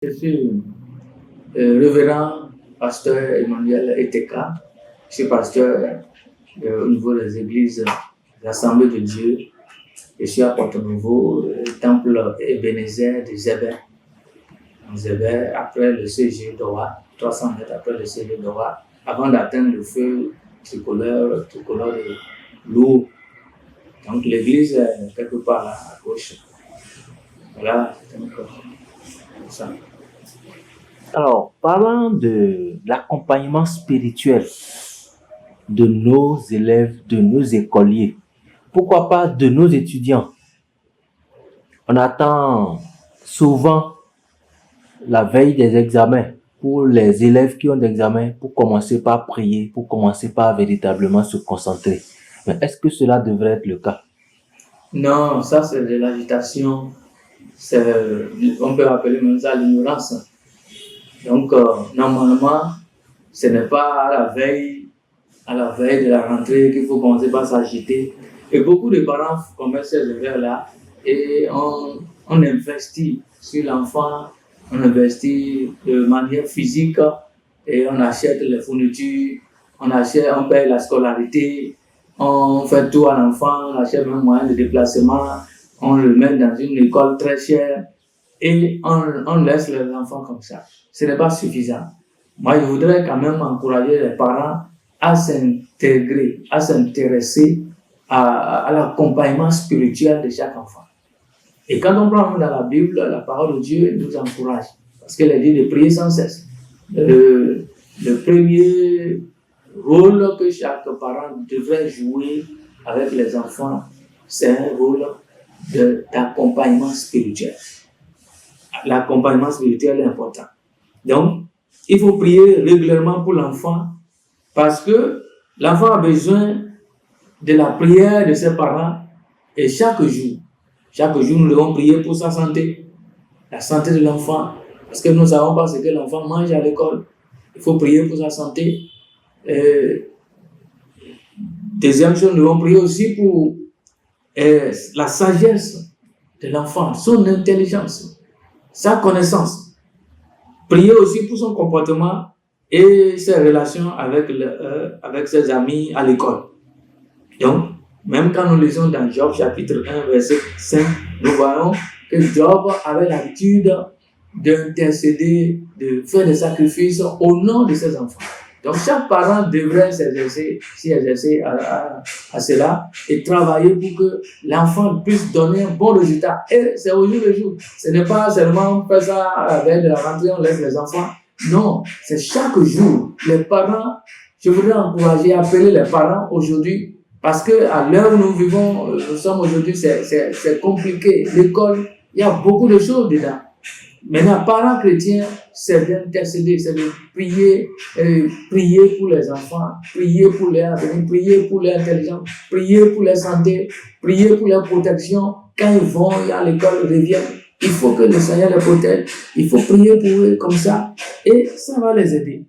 Je suis révérend pasteur Emmanuel Eteka. Je suis pasteur au niveau des églises, l'Assemblée de Dieu. Je suis à Porto-Nouveau, temple Ebenezer de Zébé. Zébé, après le CG d'Owa, 300 mètres après le CG d'Owa, avant d'atteindre le feu tricolore de l'eau. Donc l'église est quelque part là, à gauche. Voilà, donc ça. Alors, parlant de l'accompagnement spirituel de nos élèves, de nos écoliers, pourquoi pas de nos étudiants. On attend souvent la veille des examens pour les élèves qui ont des examens pour commencer par prier, pour commencer par véritablement se concentrer. Mais est-ce que cela devrait être le cas? Non, ça c'est de l'agitation. On peut appeler même ça l'ignorance. Donc, normalement, ce n'est pas à la veille de la rentrée qu'il faut commencer par s'agiter. Et beaucoup de parents commettent ces erreurs-là et on investit sur l'enfant, on investit de manière physique et on achète les fournitures, on paye la scolarité, on fait tout à l'enfant, on achète un moyen de déplacement, on le met dans une école très chère et on laisse les enfants comme ça. Ce n'est pas suffisant. Moi, je voudrais quand même encourager les parents à s'intégrer, à s'intéresser à l'accompagnement spirituel de chaque enfant. Et quand on prend dans la Bible, la parole de Dieu nous encourage. Parce qu'elle est dit de prier sans cesse. Le premier rôle que chaque parent devrait jouer avec les enfants, c'est un rôle d'accompagnement spirituel. L'accompagnement spirituel est important. Donc, il faut prier régulièrement pour l'enfant parce que l'enfant a besoin de la prière de ses parents et chaque jour, nous devons prier pour sa santé, la santé de l'enfant, parce que nous ne savons pas ce que l'enfant mange à l'école. Il faut prier pour sa santé. Deuxième chose, nous devons prier aussi pour la sagesse de l'enfant, son intelligence, sa connaissance. Prier aussi pour son comportement et ses relations avec ses amis à l'école. Donc, même quand nous lisons dans Job chapitre 1, verset 5, nous voyons que Job avait l'habitude d'intercéder, de faire des sacrifices au nom de ses enfants. Donc, chaque parent devrait s'y exercer à cela et travailler pour que l'enfant puisse donner un bon résultat. Et c'est au jour le jour. Ce n'est pas seulement faire ça à la veille de la rentrée, on laisse les enfants. Non, c'est chaque jour. Les parents, je voudrais encourager, appeler les parents aujourd'hui, parce qu'à l'heure où nous vivons, nous sommes aujourd'hui, c'est compliqué. L'école, il y a beaucoup de choses dedans. Maintenant, parents chrétiens, c'est d'intercéder, c'est de prier pour les enfants, prier pour leur avenir, prier pour leur intelligence, prier pour leur santé, prier pour leur protection. Quand ils vont à l'école, ils reviennent. Il faut que le Seigneur les protège. Il faut prier pour eux comme ça et ça va les aider.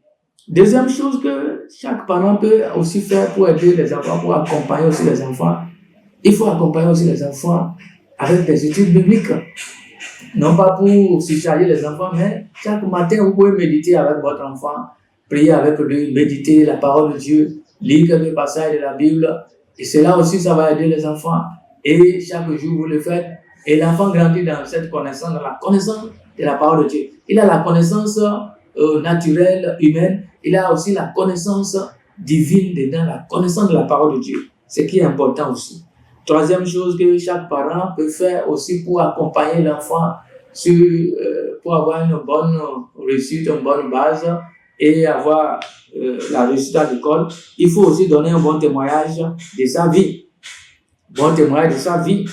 Deuxième chose que chaque parent peut aussi faire pour aider les enfants, pour accompagner aussi les enfants, il faut accompagner aussi les enfants avec des études bibliques. Non pas pour surcharger les enfants, mais chaque matin, vous pouvez méditer avec votre enfant, prier avec lui, méditer la parole de Dieu, lire quelques passages de la Bible. Et cela aussi, ça va aider les enfants. Et chaque jour, vous le faites. Et l'enfant grandit dans cette connaissance, dans la connaissance de la parole de Dieu. Il a la connaissance naturelle, humaine. Il a aussi la connaissance divine dedans, la connaissance de la parole de Dieu. Ce qui est important aussi. Troisième chose que chaque parent peut faire aussi pour accompagner l'enfant pour avoir une bonne réussite, une bonne base et avoir la réussite à l'école, il faut aussi donner un bon témoignage de sa vie. Bon témoignage de sa vie.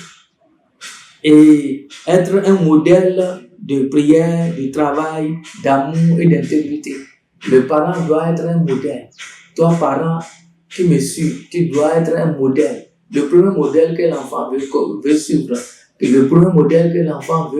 Et être un modèle de prière, de travail, d'amour et d'intégrité. Le parent doit être un modèle. Toi, parent qui me suis, tu dois être un modèle. Le premier modèle que l'enfant veut suivre, le premier modèle que l'enfant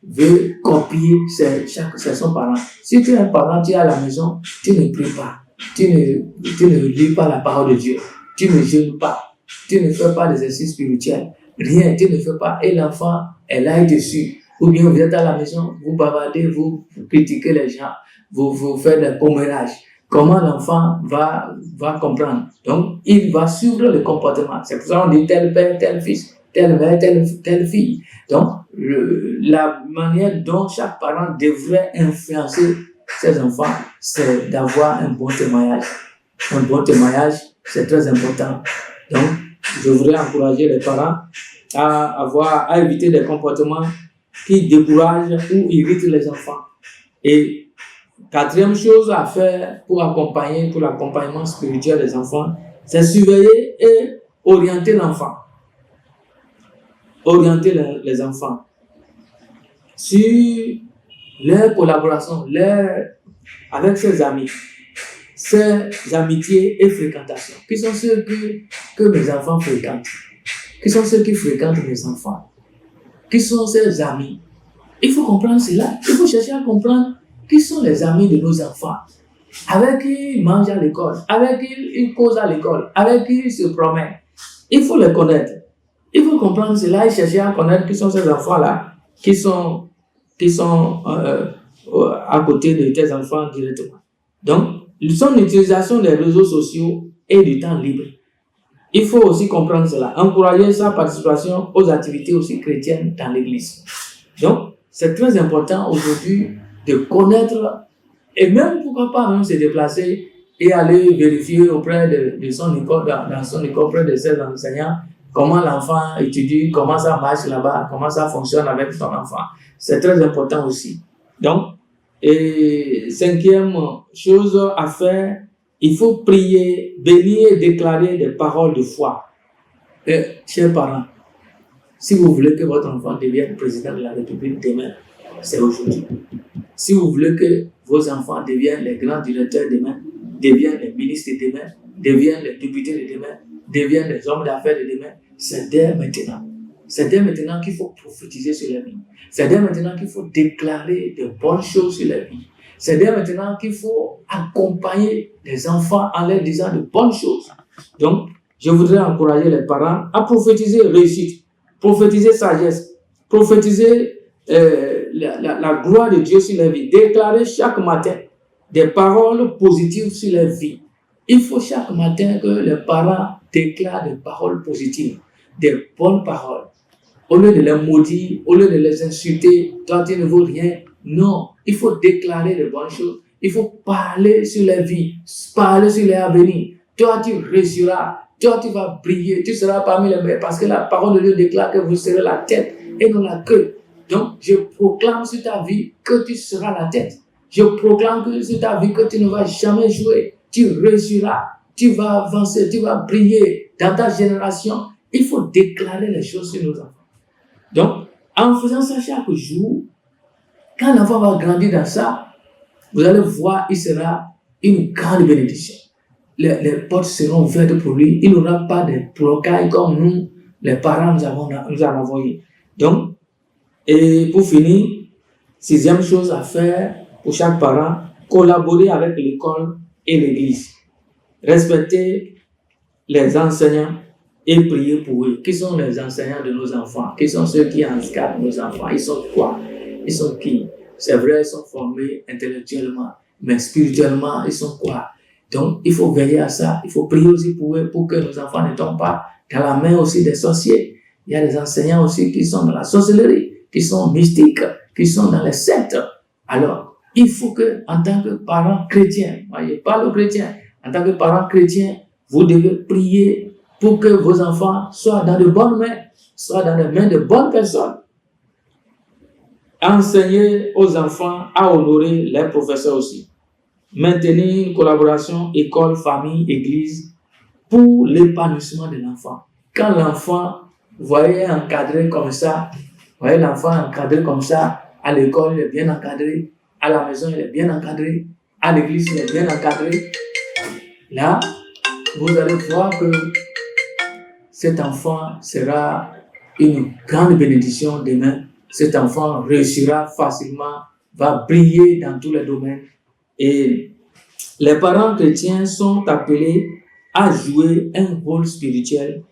veut copier, c'est son parent. Si tu es un parent, tu es à la maison, tu ne pries pas, tu ne lis pas la parole de Dieu, tu ne jeûnes pas, tu ne fais pas d'exercice spirituel, rien, tu ne fais pas. Et l'enfant est là dessus. Ou bien vous êtes à la maison, vous bavardez, vous critiquez les gens, vous faites des commérages. Comment l'enfant va comprendre? Donc, il va suivre le comportement. C'est pour ça qu'on dit tel père, tel fils, telle mère, telle fille. Donc, la manière dont chaque parent devrait influencer ses enfants, c'est d'avoir un bon témoignage. Un bon témoignage, c'est très important. Donc, je voudrais encourager les parents à éviter des comportements qui découragent ou irritent les enfants. Et quatrième chose à faire pour l'accompagnement spirituel des enfants, c'est surveiller et orienter l'enfant. Orienter les enfants sur leur collaboration, avec ses amis, ses amitiés et fréquentations. Qui sont ceux que mes enfants fréquentent? Qui sont ceux qui fréquentent mes enfants? Qui sont ses amis? Il faut comprendre cela. Il faut chercher à comprendre qui sont les amis de nos enfants, avec qui ils mangent à l'école, avec qui ils causent à l'école, avec qui ils se promènent. Il faut les connaître. Il faut comprendre cela et chercher à connaître qui sont ces enfants-là, qui sont à côté de tes enfants directement. Donc, son utilisation des réseaux sociaux et du temps libre. Il faut aussi comprendre cela, encourager sa participation aux activités aussi chrétiennes dans l'église. Donc, c'est très important aujourd'hui de connaître et même pourquoi pas même se déplacer et aller vérifier auprès de son école, dans son école, auprès de ses enseignants, comment l'enfant étudie, comment ça marche là-bas, comment ça fonctionne avec ton enfant. C'est très important aussi. Donc, et cinquième chose à faire, il faut prier, bénir et déclarer des paroles de foi. Et, chers parents, si vous voulez que votre enfant devienne président de la République demain, c'est aujourd'hui. Si vous voulez que vos enfants deviennent les grands directeurs demain, deviennent les ministres de demain, deviennent les députés de demain, deviennent les hommes d'affaires de demain, c'est dès maintenant. C'est dès maintenant qu'il faut prophétiser sur la vie. C'est dès maintenant qu'il faut déclarer de bonnes choses sur la vie. C'est dès maintenant qu'il faut accompagner les enfants en leur disant de bonnes choses. Donc, je voudrais encourager les parents à prophétiser réussite, prophétiser sagesse, prophétiser la gloire de Dieu sur leur vie, déclarer chaque matin des paroles positives sur leur vie. Il faut chaque matin que les parents déclarent des paroles positives, des bonnes paroles. Au lieu de les maudire, au lieu de les insulter, toi tu ne vaux rien. Non, il faut déclarer de bonnes choses. Il faut parler sur leur vie, parler sur leur avenir. Toi tu réussiras, toi tu vas briller, tu seras parmi les meilleurs parce que la parole de Dieu déclare que vous serez la tête et non la queue. Donc, je proclame sur ta vie que tu seras la tête. Je proclame que sur ta vie que tu ne vas jamais jouer. Tu réussiras, tu vas avancer, tu vas briller dans ta génération. Il faut déclarer les choses sur nos enfants. Donc, en faisant ça chaque jour, quand l'enfant va grandir dans ça, vous allez voir, il sera une grande bénédiction. Les portes seront ouvertes pour lui. Il n'aura pas de blocages comme nous, les parents, nous avons envoyé. Donc, et pour finir, sixième chose à faire pour chaque parent, collaborer avec l'école et l'église. Respecter les enseignants et prier pour eux. Qui sont les enseignants de nos enfants? Qui sont ceux qui encadrent nos enfants? Ils sont quoi? Ils sont qui? C'est vrai, ils sont formés intellectuellement, mais spirituellement, ils sont quoi? Donc, il faut veiller à ça. Il faut prier aussi pour eux, pour que nos enfants ne tombent pas dans la main aussi des sorciers. Il y a des enseignants aussi qui sont dans la sorcellerie, qui sont mystiques, qui sont dans les sectes. Alors, il faut que, en tant que parents chrétiens, je parle aux chrétiens, en tant que parents chrétiens, vous devez prier pour que vos enfants soient dans de bonnes mains, soient dans les mains de bonnes personnes. Enseigner aux enfants à honorer les professeurs aussi. Maintenir une collaboration école, famille, église pour l'épanouissement de l'enfant. Quand l'enfant, vous voyez encadré comme ça, voyez l'enfant encadré comme ça, à l'école il est bien encadré, à la maison il est bien encadré, à l'église il est bien encadré. Là, vous allez voir que cet enfant sera une grande bénédiction demain. Cet enfant réussira facilement, va briller dans tous les domaines. Et les parents chrétiens sont appelés à jouer un rôle spirituel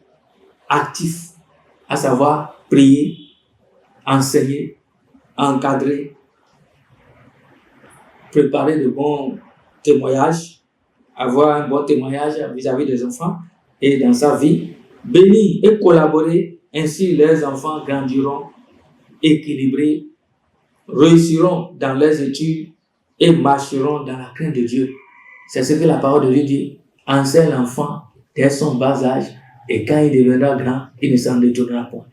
actif, à savoir prier, enseigner, encadrer, préparer de bons témoignages, avoir un bon témoignage vis-à-vis des enfants et dans sa vie, bénir et collaborer, ainsi les enfants grandiront équilibrés, réussiront dans leurs études et marcheront dans la crainte de Dieu. C'est ce que la parole de Dieu dit. Enseigne l'enfant dès son bas âge et quand il deviendra grand, il ne s'en détournera point.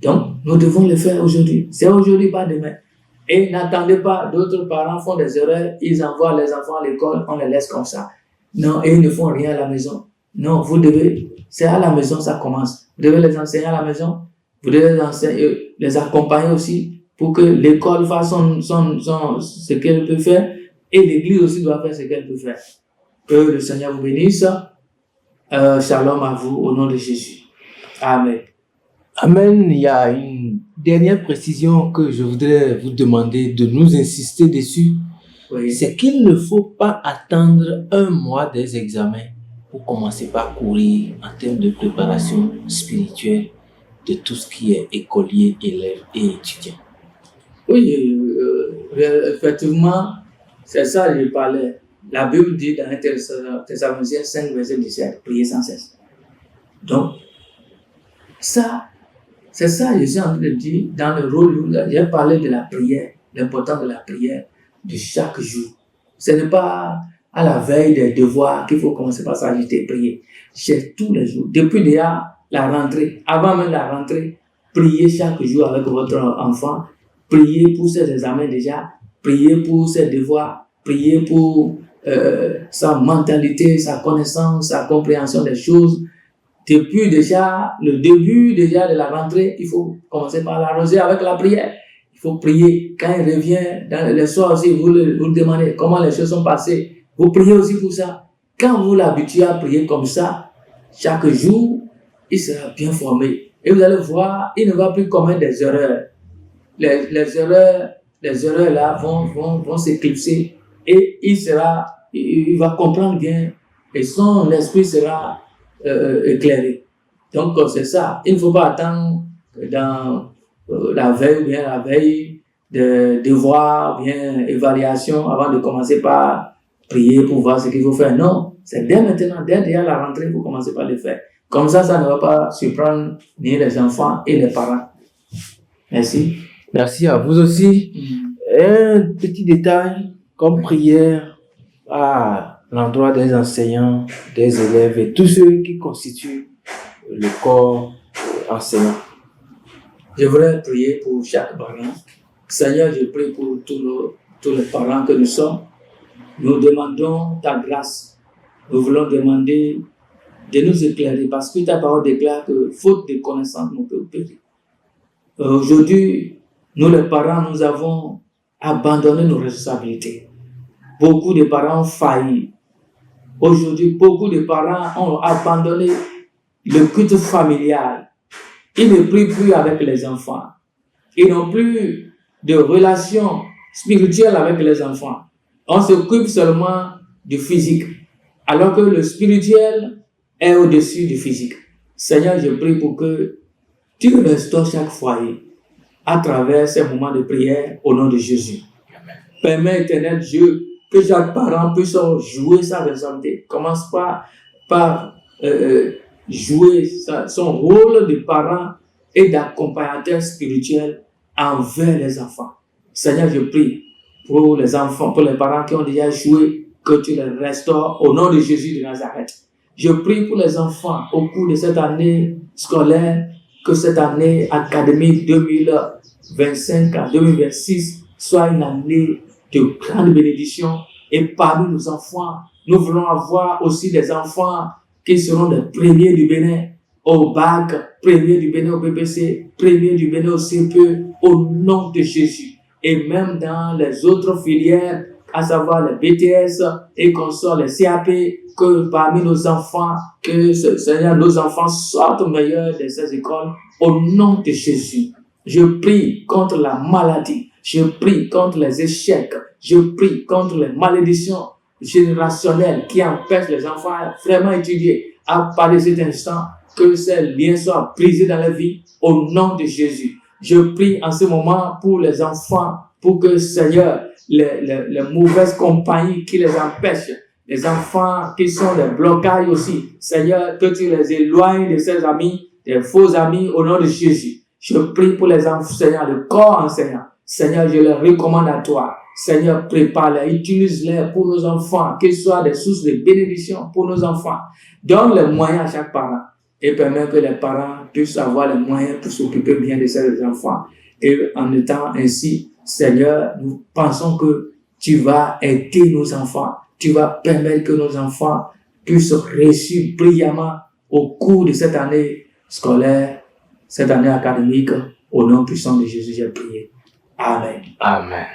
Donc, nous devons le faire aujourd'hui. C'est aujourd'hui, pas demain. Et n'attendez pas, d'autres parents font des erreurs, ils envoient les enfants à l'école, on les laisse comme ça. Non, et ils ne font rien à la maison. Non, vous devez, c'est à la maison ça commence. Vous devez les enseigner à la maison, vous devez les accompagner aussi pour que l'école fasse ce qu'elle peut faire et l'église aussi doit faire ce qu'elle peut faire. Que le Seigneur vous bénisse. Shalom à vous au nom de Jésus. Amen. Amen. Il y a une dernière précision que je voudrais vous demander de nous insister dessus. Oui. C'est qu'il ne faut pas attendre un mois des examens pour commencer par courir en termes de préparation spirituelle de tout ce qui est écolier, élève et étudiant. Oui, effectivement, c'est ça que je parlais. La Bible dit dans 1 Thessaloniciens 5, verset 17, priez sans cesse. Donc, ça, c'est ça que je suis en train de dire dans le rôle, j'ai parlé de la prière, l'importance de la prière de chaque jour. Ce n'est pas à la veille des devoirs qu'il faut commencer par s'agiter et prier. C'est tous les jours. Depuis déjà la rentrée, avant même la rentrée, priez chaque jour avec votre enfant, priez pour ses examens déjà, priez pour ses devoirs, priez pour sa mentalité, sa connaissance, sa compréhension des choses. Depuis déjà le début déjà de la rentrée, il faut commencer par l'arroser avec la prière. Il faut prier. Quand il revient dans les soirs aussi, vous le demandez comment les choses sont passées. Vous priez aussi pour ça. Quand vous l'habituez à prier comme ça, chaque jour, il sera bien formé. Et vous allez voir, il ne va plus commettre des erreurs. Les erreurs là vont s'éclipser et il va comprendre bien et son esprit sera éclairé. Donc c'est ça. Il ne faut pas attendre dans la veille de devoir, bien évaluation avant de commencer par prier pour voir ce qu'il faut faire. Non, c'est dès maintenant, dès déjà la rentrée, il faut commencer par le faire. Comme ça ne va pas surprendre ni les enfants et les parents. Merci. Merci à vous aussi. Un petit détail comme prière à l'endroit des enseignants, des élèves et tous ceux qui constituent le corps enseignant. Je voudrais prier pour chaque parent. Seigneur, je prie pour tous les parents que nous sommes. Nous demandons ta grâce. Nous voulons demander de nous éclairer parce que ta parole déclare que faute de connaissance, nous peut périr. Aujourd'hui, nous les parents, nous avons abandonné nos responsabilités. Beaucoup de parents ont failli. Aujourd'hui, beaucoup de parents ont abandonné le culte familial. Ils ne prient plus avec les enfants. Ils n'ont plus de relation spirituelle avec les enfants. On s'occupe seulement du physique, alors que le spirituel est au-dessus du physique. Seigneur, je prie pour que tu restaures chaque foyer à travers ces moments de prière au nom de Jésus. Permets, éternel Dieu, que chaque parent puisse jouer sa responsabilité. Commence par jouer son rôle de parent et d'accompagnateur spirituel envers les enfants. Seigneur, je prie pour les enfants, pour les parents qui ont déjà joué, que tu les restaures au nom de Jésus de Nazareth. Je prie pour les enfants au cours de cette année scolaire, que cette année académique 2025 à 2026 soit une année de grande bénédiction. Et parmi nos enfants, nous voulons avoir aussi des enfants qui seront les premiers du Bénin au bac, premiers du Bénin au BPC, premiers du Bénin au CPE, au nom de Jésus. Et même dans les autres filières, à savoir les BTS et consorts, les CAP, que parmi nos enfants, que Seigneur, nos enfants sortent meilleurs de ces écoles, au nom de Jésus. Je prie contre la maladie, je prie contre les échecs, je prie contre les malédictions générationnelles qui empêchent les enfants à vraiment étudier. À partir de cet instant, que ces liens soient brisés dans la vie, au nom de Jésus. Je prie en ce moment pour les enfants, pour que, Seigneur, les mauvaises compagnies qui les empêchent, les enfants qui sont des blocages aussi, Seigneur, que tu les éloignes de ces amis, des faux amis, au nom de Jésus. Je prie pour les enseignants, le corps enseignant. Seigneur, je les recommande à toi. Seigneur, prépare-les, utilise-les pour nos enfants, qu'ils soient des sources de bénédiction pour nos enfants. Donne les moyens à chaque parent et permet que les parents puissent avoir les moyens pour s'occuper bien de ces enfants. Et en étant ainsi, Seigneur, nous pensons que tu vas aider nos enfants. Tu vas permettre que nos enfants puissent réussir brillamment au cours de cette année scolaire, cette année académique. Au nom puissant de Jésus, j'ai prié. Amen. Amen.